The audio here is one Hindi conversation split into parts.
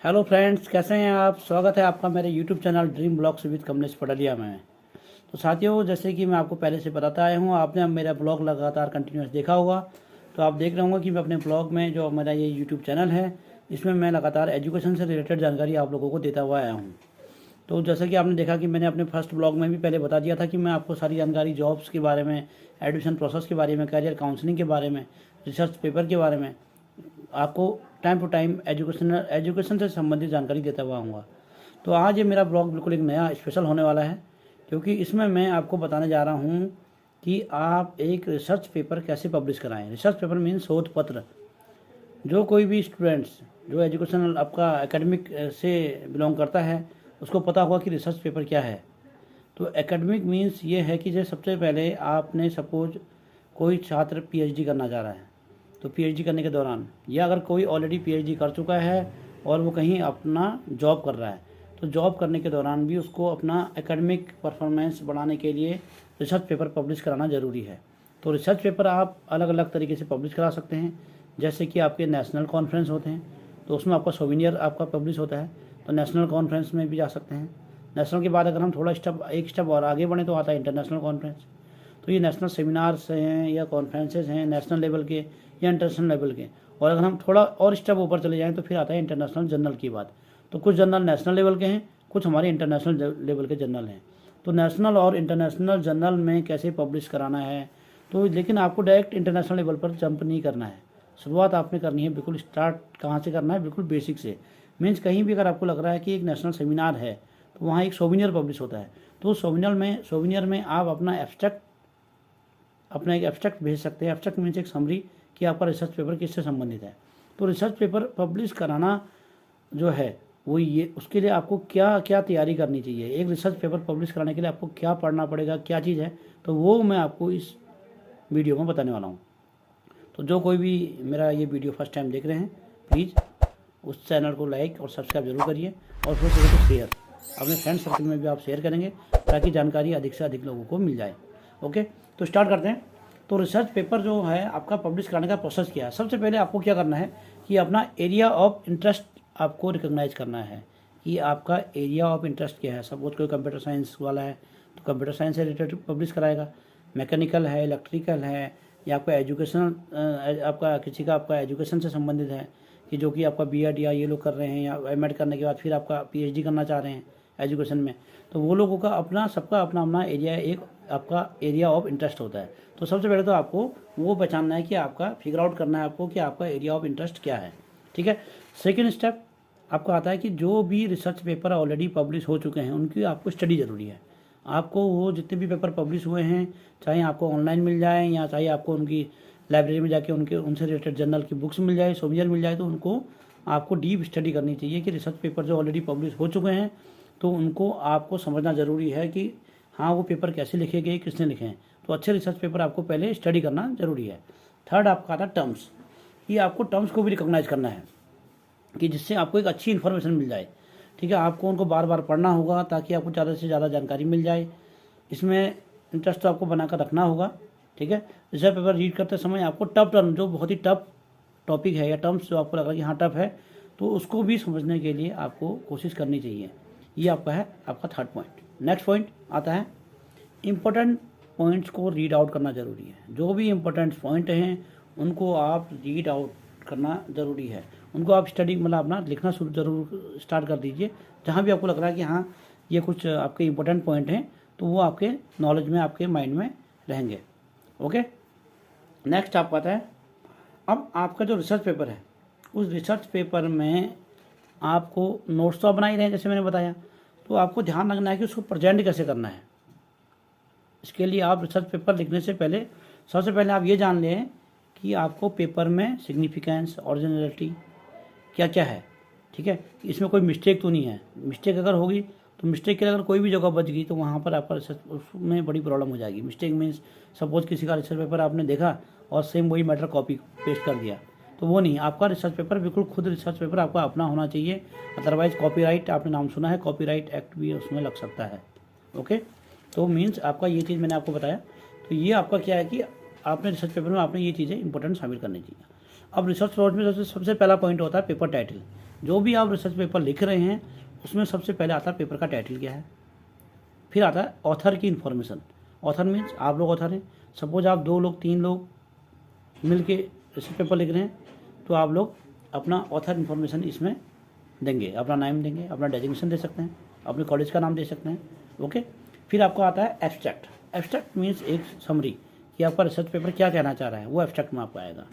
हेलो फ्रेंड्स, कैसे हैं आप। स्वागत है आपका मेरे YouTube channel Dream Blogs with Kamlesh Patliya में। तो साथियों, जैसे कि मैं आपको पहले से बताता आया हूँ, आपने मेरा ब्लॉग लगातार कंटिन्यूस देखा होगा, तो आप देख रहे होंगे कि मैं अपने ब्लॉग में जो मेरा ये यूट्यूब चैनल है, इसमें मैं लगातार एजुकेशन से रिलेटेड जानकारी आप लोगों को देता हुआ आया हूँ। तो जैसा कि आपने देखा कि मैंने अपने फर्स्ट ब्लॉग में भी पहले बता दिया था कि मैं आपको सारी जानकारी जॉब्स के बारे में, एडमिशन प्रोसेस के बारे में, करियर काउंसलिंग के बारे में, रिसर्च पेपर के बारे में आपको टाइम टू टाइम एजुकेशन से संबंधित जानकारी देता हुआ आऊँगा। तो आज ये मेरा ब्लॉग बिल्कुल एक नया स्पेशल होने वाला है, क्योंकि इसमें मैं आपको बताने जा रहा हूँ कि आप एक रिसर्च पेपर कैसे पब्लिश कराएं। रिसर्च पेपर मीन्स शोध पत्र। जो कोई भी स्टूडेंट्स जो एजुकेशनल आपका एकेडमिक से बिलोंग करता है, उसको पता होगा कि रिसर्च पेपर क्या है। तो एकेडमिक मीन्स ये है कि जैसे सबसे पहले आपने सपोज कोई छात्र पीएचडी करना चाह रहा है, तो पीएचडी करने के दौरान, या अगर कोई ऑलरेडी पीएचडी कर चुका है और वो कहीं अपना जॉब कर रहा है, तो जॉब करने के दौरान भी उसको अपना एकेडमिक परफॉर्मेंस बढ़ाने के लिए रिसर्च पेपर पब्लिश कराना ज़रूरी है। तो रिसर्च पेपर आप अलग अलग तरीके से पब्लिश करा सकते हैं। जैसे कि आपके नेशनल कॉन्फ्रेंस होते हैं, तो उसमें आपका सोविनियर आपका पब्लिश होता है, तो नेशनल कॉन्फ्रेंस में भी जा सकते हैं। नेशनल के बाद अगर हम थोड़ा एक स्टेप और आगे बढ़ें तो आता है इंटरनेशनल कॉन्फ्रेंस। तो ये नेशनल सेमिनार्स हैं या कॉन्फ्रेंसेस हैं नेशनल लेवल के या इंटरनेशनल लेवल के। और अगर हम थोड़ा और स्टेप ऊपर चले जाएं तो फिर आता है इंटरनेशनल जर्नल की बात। तो कुछ जर्नल नेशनल लेवल के हैं, कुछ हमारे इंटरनेशनल लेवल के जर्नल हैं। तो नेशनल और इंटरनेशनल जर्नल में कैसे पब्लिश कराना है, तो लेकिन आपको डायरेक्ट इंटरनेशनल लेवल पर जंप नहीं करना है। शुरुआत आपने करनी है, बिल्कुल स्टार्ट कहाँ से करना है, बिल्कुल बेसिक से। मीन्स कहीं भी अगर आपको लग रहा है कि एक नेशनल सेमिनार है, तो वहाँ एक सोविनियर पब्लिश होता है, तो सोविनियर में आप अपना एक एब्स्ट्रैक्ट भेज सकते हैं। एब्स्ट्रैक्ट मीन्स एक समरी कि आपका रिसर्च पेपर किससे संबंधित है। तो रिसर्च पेपर पब्लिश कराना जो है वो ये, उसके लिए आपको क्या क्या तैयारी करनी चाहिए, एक रिसर्च पेपर पब्लिश कराने के लिए आपको क्या पढ़ना पड़ेगा, क्या चीज़ है, तो वो मैं आपको इस वीडियो में बताने वाला हूँ। तो जो कोई भी मेरा ये वीडियो फर्स्ट टाइम देख रहे हैं, प्लीज़ उस चैनल को लाइक और सब्सक्राइब जरूर करिए, और फिर तो शेयर अपने फ्रेंड सर्कल में भी आप शेयर करेंगे, ताकि जानकारी अधिक से अधिक लोगों को मिल जाए। ओके, तो स्टार्ट करते हैं। तो रिसर्च पेपर जो है आपका पब्लिश कराने का प्रोसेस क्या है। सबसे पहले आपको क्या करना है कि अपना एरिया ऑफ इंटरेस्ट आपको रिकॉग्नाइज करना है कि आपका एरिया ऑफ इंटरेस्ट क्या है। सपोज कोई कंप्यूटर साइंस वाला है तो कंप्यूटर साइंस से रिलेटेड पब्लिश कराएगा, मैकेनिकल है, इलेक्ट्रिकल है, या आपका एजुकेशन आपका किसी का आपका एजुकेशन से संबंधित है कि जो कि आपका बीएड या ये लोग कर रहे हैं, या एमएड करने के बाद फिर आपका पीएचडी करना चाह रहे हैं एजुकेशन में, तो वो लोगों का अपना सबका अपना अपना एरिया, एक आपका एरिया ऑफ इंटरेस्ट होता है। तो सबसे पहले तो आपको वो पहचानना है कि आपका फिगर आउट करना है आपको कि आपका एरिया ऑफ इंटरेस्ट क्या है। ठीक है। सेकेंड स्टेप आपको आता है कि जो भी रिसर्च पेपर ऑलरेडी पब्लिश हो चुके हैं उनकी आपको स्टडी ज़रूरी है। आपको वो जितने भी पेपर पब्लिश हुए हैं, चाहे आपको ऑनलाइन मिल जाए या चाहे आपको उनकी लाइब्रेरी में जाके उनसे रिलेटेड जर्नल की बुक्स मिल जाए, सोविनियर मिल जाए, तो उनको आपको डीप स्टडी करनी चाहिए कि रिसर्च पेपर जो ऑलरेडी पब्लिश हो चुके हैं, तो उनको आपको समझना ज़रूरी है कि हाँ वो पेपर कैसे लिखे गए, किसने लिखे हैं। तो अच्छे रिसर्च पेपर आपको पहले स्टडी करना जरूरी है। थर्ड आपका आता है टर्म्स, कि आपको टर्म्स को भी रिकॉग्नाइज करना है कि जिससे आपको एक अच्छी इन्फॉर्मेशन मिल जाए। ठीक है, आपको उनको बार बार पढ़ना होगा ताकि आपको ज़्यादा से ज़्यादा जानकारी मिल जाए। इसमें इंटरेस्ट तो आपको बनाकर रखना होगा। ठीक है, रिसर्च पेपर रीड करते समय आपको टफ टर्म, जो बहुत ही टफ टॉपिक है या टर्म्स जो आपको लग रहा है कि हाँ टफ है, तो उसको भी समझने के लिए आपको कोशिश करनी चाहिए। ये आपका है आपका थर्ड पॉइंट। नेक्स्ट पॉइंट आता है इम्पोर्टेंट पॉइंट्स को रीड आउट करना ज़रूरी है। जो भी इम्पोर्टेंट पॉइंट हैं उनको आप रीड आउट करना ज़रूरी है। उनको आप स्टडी मतलब अपना लिखना शुरू जरूर स्टार्ट कर दीजिए। जहाँ भी आपको लग रहा है कि हाँ ये कुछ आपके इम्पोर्टेंट पॉइंट हैं, तो वो आपके नॉलेज में, आपके माइंड में रहेंगे। ओके, नेक्स्ट आपका आता है अब आपका जो रिसर्च पेपर है, उस रिसर्च पेपर में आपको नोट्स तो बना ही रहे हैं जैसे मैंने बताया, तो आपको ध्यान रखना है कि उसको प्रेजेंट कैसे करना है। इसके लिए आप रिसर्च पेपर लिखने से पहले सबसे पहले आप ये जान लें कि आपको पेपर में सिग्निफिकेंस, ओरिजिनलिटी क्या क्या है। ठीक है, इसमें कोई मिस्टेक तो नहीं है। मिस्टेक अगर होगी तो मिस्टेक के लिए अगर कोई भी जगह बच गई तो वहाँ पर आपका रिसर्च उसमें बड़ी प्रॉब्लम हो जाएगी। मिस्टेक मीन्स सपोज किसी का रिसर्च पेपर आपने देखा और सेम वही मैटर कॉपी पेस्ट कर दिया, तो वो नहीं। आपका रिसर्च पेपर बिल्कुल खुद रिसर्च पेपर आपका अपना होना चाहिए। अदरवाइज कॉपीराइट, आपने नाम सुना है, कॉपीराइट एक्ट भी उसमें लग सकता है। ओके, तो मीन्स आपका ये चीज़ मैंने आपको बताया। तो ये आपका क्या है कि आपने रिसर्च पेपर में आपने ये चीज़ें इंपॉर्टेंट शामिल करनी चाहिए। अब रिसर्च नोट में सबसे पहला पॉइंट होता है पेपर टाइटल। जो भी आप रिसर्च पेपर लिख रहे हैं उसमें सबसे पहले आता है पेपर का टाइटल क्या है, फिर आता है ऑथर की इन्फॉर्मेशन। ऑथर मीन्स आप लोग ऑथर हैं। सपोज आप 2 लोग 3 लोग मिल के रिसर्च पेपर लिख रहे हैं तो आप लोग अपना ऑथर इन्फॉर्मेशन इसमें देंगे, अपना नाम देंगे, अपना डेजिग्नेशन दे सकते हैं, अपने कॉलेज का नाम दे सकते हैं। ओके, फिर आपको आता है एब्स्ट्रैक्ट। एब्स्ट्रैक्ट मीन्स एक समरी कि आपका रिसर्च पेपर क्या कहना चाह रहा है, वो एब्स्ट्रैक्ट में आपको आएगा।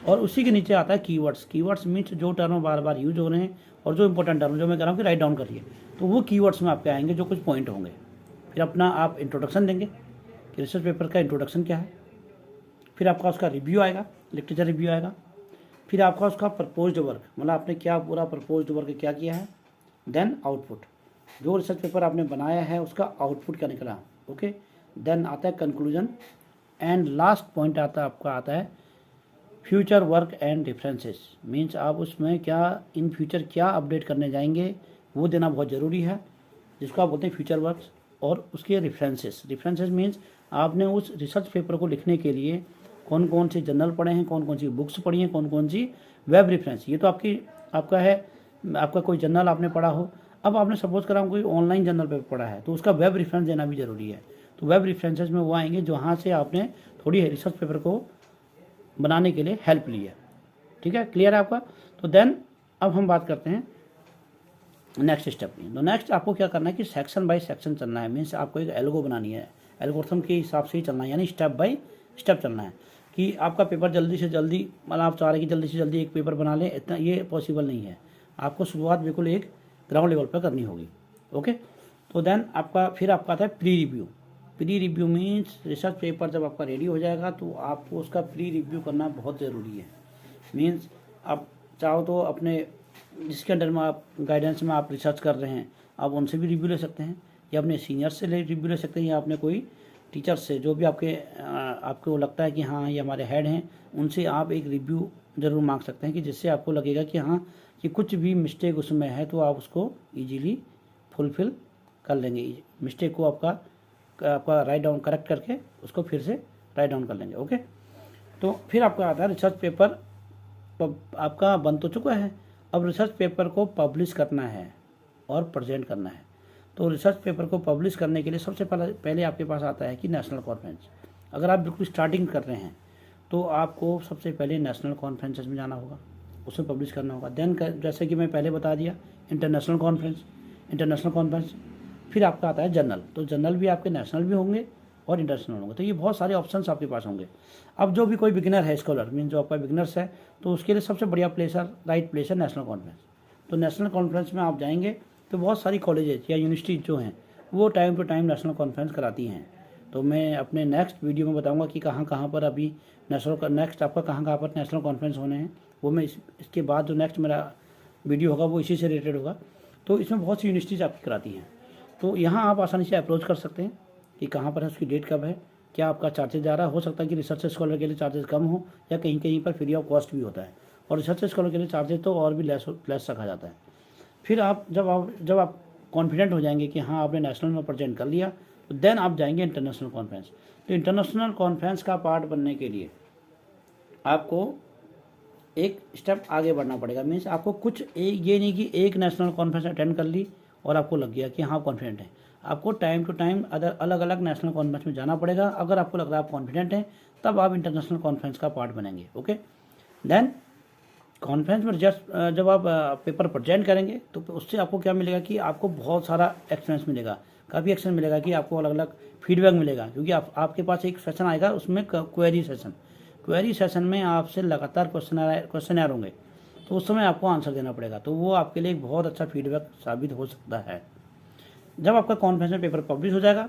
और उसी के नीचे आता है कीवर्ड्स। कीवर्ड्स मीन्स जो टर्म बार बार यूज हो रहे हैं और जो इंपॉर्टेंट टर्म जो मैं कह रहा हूँ कि राइट डाउन करिए, तो वो कीवर्ड्स में आपके आएंगे जो कुछ पॉइंट होंगे। फिर अपना आप इंट्रोडक्शन देंगे कि रिसर्च पेपर का इंट्रोडक्शन क्या है। फिर आपका उसका रिव्यू आएगा, लिटरेचर रिव्यू आएगा। फिर आपका उसका प्रपोज्ड वर्क, मतलब आपने क्या पूरा प्रपोज्ड वर्क क्या किया है। देन आउटपुट, जो रिसर्च पेपर आपने बनाया है उसका आउटपुट क्या निकला। ओके, देन आता है कंक्लूजन एंड लास्ट पॉइंट आता है future work and references. Means आप उसमें क्या इन फ्यूचर क्या अपडेट करने जाएंगे वो देना बहुत ज़रूरी है, जिसको आप बोलते हैं फ्यूचर वर्क्स। और उसके रेफरेंसेस, रेफरेंसेस मीन्स आपने उस रिसर्च पेपर को लिखने के लिए कौन कौन से जर्नल पढ़े हैं, कौन कौन सी बुक्स पढ़ी हैं, कौन कौन सी वेब रेफरेंस। ये तो आपका कोई जर्नल आपने पढ़ा हो। अब आपने सपोज करा कोई ऑनलाइन जर्नल पेपर पढ़ा है तो उसका वेब रेफरेंस देना भी ज़रूरी है। तो वेब रेफरेंसेस में वो आएंगे जहाँ से आपने थोड़ी रिसर्च पेपर को बनाने के लिए हेल्प ली है। ठीक है, क्लियर है आपका। तो देन अब हम बात करते हैं नेक्स्ट स्टेप की। तो नेक्स्ट आपको क्या करना है कि सेक्शन बाय सेक्शन चलना है। मीन्स आपको एक एल्गो बनानी है, एल्गोरिथम के हिसाब से ही चलना है, यानी स्टेप बाय स्टेप चलना है कि आपका पेपर जल्दी से जल्दी, मतलब आप चाह रहे हैं कि जल्दी से जल्दी एक पेपर बना लें, इतना ये पॉसिबल नहीं है। आपको शुरुआत बिल्कुल एक ग्राउंड लेवल पर करनी होगी। ओके, तो देन फिर आपका आता है pre review. Pre review means research paper जब आपका रेडी हो जाएगा तो आपको उसका प्री रिव्यू करना बहुत ज़रूरी है। मीन्स आप चाहो तो अपने जिसके अंडर में आप गाइडेंस में आप रिसर्च कर रहे हैं आप उनसे भी रिव्यू ले सकते हैं, या अपने सीनियर से रिव्यू ले सकते हैं, या अपने कोई टीचर से जो भी आपको लगता है कि हाँ ये हमारे हेड हैं, उनसे आप एक रिव्यू ज़रूर मांग सकते हैं कि जिससे आपको लगेगा कि हाँ कि कुछ भी मिस्टेक उसमें है तो आप उसको ईजीली फुलफिल कर लेंगे। मिस्टेक को आपका राइट डाउन करेक्ट करके उसको फिर से राइट डाउन कर लेंगे। ओके, तो फिर आपका आता है रिसर्च पेपर आपका बन तो चुका है, अब रिसर्च पेपर को पब्लिश करना है और प्रेजेंट करना है। तो रिसर्च पेपर को पब्लिश करने के लिए सबसे पहले आपके पास आता है कि नेशनल कॉन्फ्रेंस। अगर आप बिल्कुल स्टार्टिंग कर रहे हैं तो आपको सबसे पहले नेशनल कॉन्फ्रेंसेस में जाना होगा, उसमें पब्लिश करना होगा। देन जैसे कि मैं पहले बता दिया इंटरनेशनल कॉन्फ्रेंस। फिर आपका आता है जर्नल। तो जर्नल भी आपके नेशनल भी होंगे और इंटरनेशनल होंगे। तो ये बहुत सारे ऑप्शंस आपके पास होंगे। अब जो भी कोई बिगिनर है, स्कॉलर मीन जो आपका बिगिनर्स है, तो उसके लिए सबसे बढ़िया राइट प्लेस है नेशनल कॉन्फ्रेंस। तो नेशनल कॉन्फ्रेंस में आप जाएंगे तो बहुत सारी कॉलेजेस या यूनिवर्सिटी जो हैं वो time to time national conference कराती हैं। तो मैं अपने नेक्स्ट वीडियो में बताऊंगा कि कहाँ कहाँ पर अभी नेक्स्ट आपका कहाँ पर नेशनल कॉन्फ्रेंस होने हैं। वो मैं इसके बाद जो नेक्स्ट मेरा वीडियो होगा वो इसी से रिलेटेड होगा। तो इसमें बहुत सी यूनिवर्सिटीज़ आपकी कराती हैं। तो यहाँ आप आसानी से अप्रोच कर सकते हैं कि कहाँ पर है, उसकी डेट कब है, क्या आपका चार्जेस जा रहा है। हो सकता है कि रिसर्च स्कॉलर के लिए चार्जेस कम हो या कहीं कहीं पर फ्री ऑफ कॉस्ट भी होता है, और रिसर्च स्कॉलर के लिए चार्जेस तो और भी लेस रखा जाता है। फिर जब आप कॉन्फिडेंट हो जाएंगे कि हाँ आपने नेशनल में प्रेजेंट कर लिया, तो देन आप जाएंगे इंटरनेशनल कॉन्फ्रेंस। तो इंटरनेशनल कॉन्फ्रेंस का पार्ट बनने के लिए आपको एक स्टेप आगे बढ़ना पड़ेगा। मीन्स आपको ये नहीं कि एक नेशनल कॉन्फ्रेंस अटेंड कर ली और आपको लग गया कि हाँ कॉन्फिडेंट है। आपको टाइम टू टाइम अलग अलग नेशनल कॉन्फ्रेंस में जाना पड़ेगा। अगर आपको लग रहा है आप कॉन्फिडेंट हैं तब आप इंटरनेशनल कॉन्फ्रेंस का पार्ट बनेंगे। ओके, देन कॉन्फ्रेंस में जब आप पेपर प्रेजेंट करेंगे तो उससे आपको क्या मिलेगा कि आपको बहुत सारा एक्सपीरियंस मिलेगा, काफ़ी एक्सपीरियंस मिलेगा कि आपको अलग अलग फीडबैक मिलेगा। क्योंकि आपके पास एक सेशन आएगा उसमें क्वेरी सेशन में आपसे लगातार क्वेश्चन होंगे, तो उस समय आपको आंसर देना पड़ेगा। तो वो आपके लिए एक बहुत अच्छा फीडबैक साबित हो सकता है। जब आपका कॉन्फ्रेंस में पेपर पब्लिश हो जाएगा,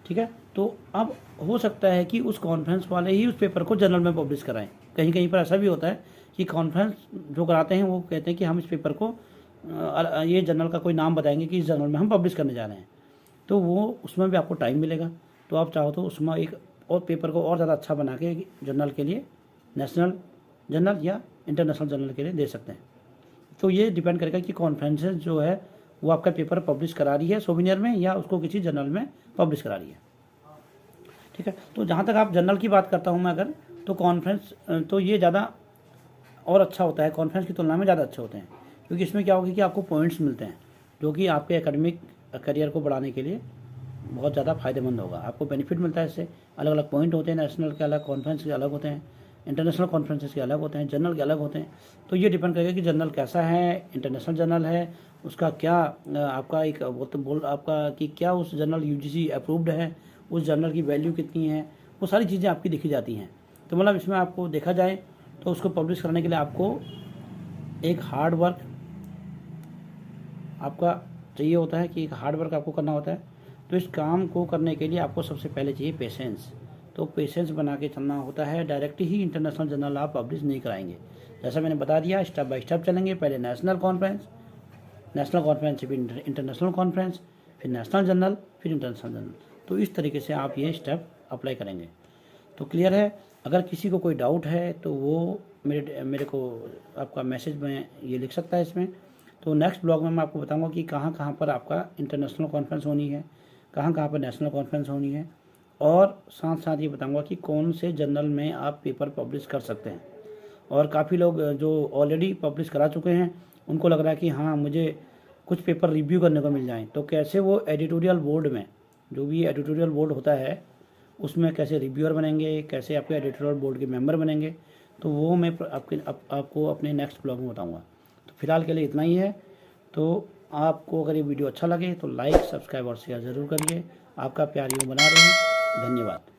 ठीक है, तो अब हो सकता है कि उस कॉन्फ्रेंस वाले ही उस पेपर को जर्नल में पब्लिश कराएं। कहीं कहीं पर ऐसा भी होता है कि कॉन्फ्रेंस जो कराते हैं वो कहते हैं कि हम इस पेपर को ये जर्नल का कोई नाम बताएंगे कि इस जर्नल में हम पब्लिश करने जा रहे हैं। तो वो उसमें भी आपको टाइम मिलेगा। तो आप चाहो तो उसमें एक और पेपर को और ज़्यादा अच्छा बना के जर्नल के लिए नेशनल जर्नल या इंटरनेशनल जर्नल के लिए दे सकते हैं। तो ये डिपेंड करेगा कि कॉन्फ्रेंसेस जो है वो आपका पेपर पब्लिश करा रही है सोविनियर में या उसको किसी जर्नल में पब्लिश करा रही है। ठीक है, तो जहाँ तक आप जर्नल की बात करता हूँ मैं अगर, तो कॉन्फ्रेंस तो ये ज़्यादा और अच्छा होता है, कॉन्फ्रेंस की तुलना में ज़्यादा अच्छे होते हैं, क्योंकि इसमें क्या होगा कि आपको पॉइंट्स मिलते हैं जो कि आपके एकेडमिक करियर को बढ़ाने के लिए बहुत ज़्यादा फ़ायदेमंद होगा। आपको बेनिफिट मिलता है इससे। अलग अलग पॉइंट होते हैं, नेशनल के अलग, कॉन्फ्रेंस के अलग होते हैं, इंटरनेशनल कॉन्फ्रेंसेस के अलग होते हैं, जनरल के अलग होते हैं। तो ये डिपेंड करेगा कि जनरल कैसा है, इंटरनेशनल जनरल है, उसका क्या आपका एक वो तो बोल आपका कि क्या उस जनरल यूजीसी अप्रूव्ड है, उस जनरल की वैल्यू कितनी है, वो सारी चीज़ें आपकी देखी जाती हैं। तो मतलब इसमें आपको देखा जाए तो उसको पब्लिश करने के लिए आपको एक हार्ड वर्क आपका चाहिए होता है, कि एक हार्ड वर्क आपको करना होता है। तो इस काम को करने के लिए आपको सबसे पहले चाहिए पेशेंस। तो पेशेंस बना के चलना होता है। डायरेक्ट ही इंटरनेशनल जर्नल आप पब्लिश नहीं कराएंगे, जैसा मैंने बता दिया, स्टेप बाय स्टेप चलेंगे। पहले नेशनल कॉन्फ्रेंस से फिर इंटरनेशनल कॉन्फ्रेंस, फिर नेशनल जर्नल, फिर इंटरनेशनल जर्नल। तो इस तरीके से आप ये स्टेप अप्लाई करेंगे। तो क्लियर है। अगर किसी को कोई डाउट है तो वो मेरे को आपका मैसेज में ये लिख सकता है इसमें। तो नेक्स्ट ब्लॉग में मैं आपको बताऊंगा कि कहाँ कहाँ पर आपका इंटरनेशनल कॉन्फ्रेंस होनी है, कहाँ कहाँ पर नेशनल कॉन्फ्रेंस होनी है, और साथ साथ ये बताऊंगा कि कौन से जर्नल में आप पेपर पब्लिश कर सकते हैं। और काफ़ी लोग जो ऑलरेडी पब्लिश करा चुके हैं उनको लग रहा है कि हाँ मुझे कुछ पेपर रिव्यू करने को मिल जाएं, तो कैसे वो एडिटोरियल बोर्ड में, जो भी एडिटोरियल बोर्ड होता है उसमें कैसे रिव्यूअर बनेंगे, कैसे आपके एडिटोरियल बोर्ड के मेंबर बनेंगे, तो वो मैं आपको अपने नेक्स्ट ब्लॉग में बताऊंगा। तो फिलहाल के लिए इतना ही है। तो आपको अगर ये वीडियो अच्छा लगे तो लाइक, सब्सक्राइब और शेयर ज़रूर करिए। आपका प्यार यूँ बना रहे। धन्यवाद।